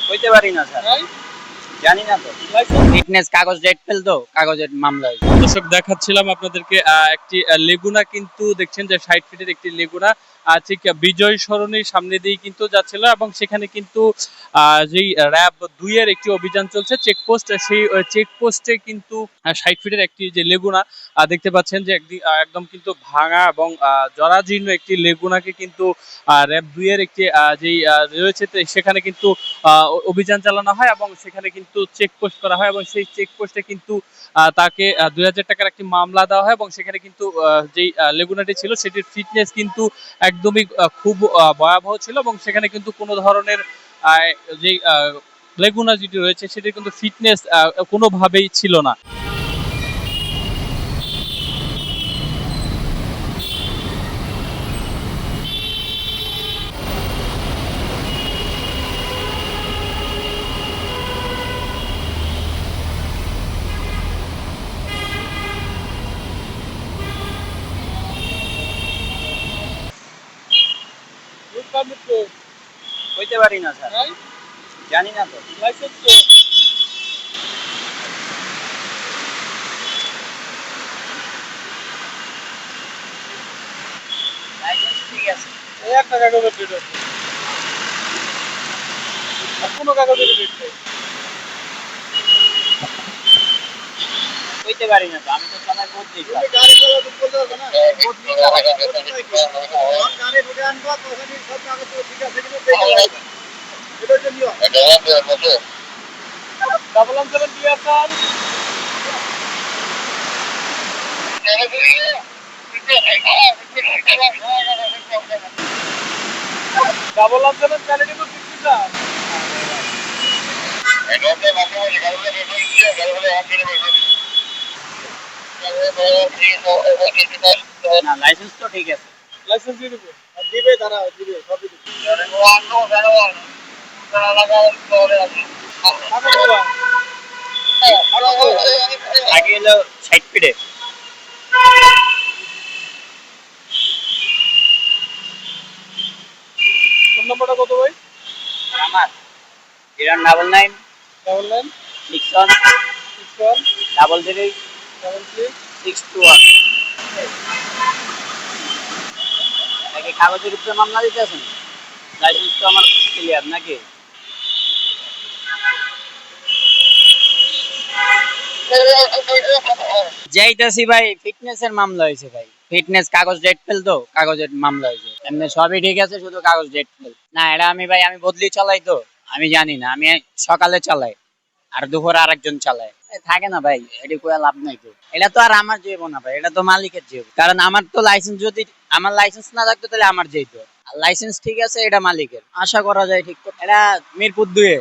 হইতে পারি না স্যার, জানি না তো। ফিটনেস কাগজ ডেট ফেল তো কাগজের মামলা হয়েছে। দর্শক দেখাচ্ছিলাম আপনাদেরকে একটি লেগুনা, কিন্তু দেখছেন যে 60 ফিটের একটি লেগুনা ঠিক বিজয় সরণির সামনে দিয়ে কিন্তু যাচ্ছিল, এবং সেখানে কিন্তু যেই র্যাব 2 এর একটি অভিযান চলছে চেকপোস্ট, সেই চেকপোস্টে কিন্তু 60 ফিটের একটি যে লেগুনা দেখতে পাচ্ছেন যে একদম কিন্তু ভাঙা এবং জরাজীর্ণ একটি লেগুনাকে কিন্তু র্যাব 2 এর একটি যেই রয়েছে সেখানে কিন্তু অভিযান চালানো হয় এবং সেখানে কিন্তু চেকপোস্ট করা হয়, এবং সেই চেকপোস্টে কিন্তু তাকে 2000 টাকার একটি মামলা দেওয়া হয়, এবং সেখানে কিন্তু যেই লেগুনাটি ছিল সেটির ফিটনেস কিন্তু একদমই খুব ভয়াবহ ছিল, এবং সেখানে কিন্তু কোনো ধরনের যেই লেগুনা যেটি রয়েছে সেটির কিন্তু ফিটনেস কোনোভাবেই ছিল না। হইতে পারি না স্যার, জানি না তো। লাইসেন্স ঠিক আছে, একটা কাগজের ডেট আছে, আর কোনো কাগজের ডেট নেই। হইতে পারি না তো, আমি তো সময় বদলি ডাবল আনসারের ক্লিয়ার স্যার। ডাবল আনসারের কোয়ালিটি তো 50 স্যার। না, লাইসেন্স তো ঠিক আছে। লাইসেন্স দিয়ে দেবো, আর দিবে, দাঁড়া দিবে, সবই দিবে। আগে এলো 60 ফিটে। ফোন নাম্বারটা কত ভাই? আমার 099 9 61 61 33 73 621। নাকি কাগজের উপরে মামলা দিতেছেন? লাইসেন্স তো আমার ক্লিয়ার নাকি? যাইতাছি ভাই, ফিটনেস এর মামলা হয়েছে ভাই। ফিটনেস কাগজ ডেট ফেল তো কাগজের মামলা হয়েছে। এমনি সবই ঠিক আছে, শুধু কাগজ ডেট ফেল। না, এটা আমি বদলি চালাই তো, আমি জানি না। আমি সকালে চালাই আর দুপুরে আরেকজন চালায়। থাকে না ভাই, এটি করে লাভ নাই তো। এটা তো আর আমার যাইবো না ভাই, এটা তো মালিকের যাইবো। কারণ আমার তো লাইসেন্স, যদি আমার লাইসেন্স না থাকতো তাহলে আমার যেত। আর লাইসেন্স ঠিক আছে, এটা মালিকের। আশা করা যায় ঠিক। এটা মিরপুর 2 এ।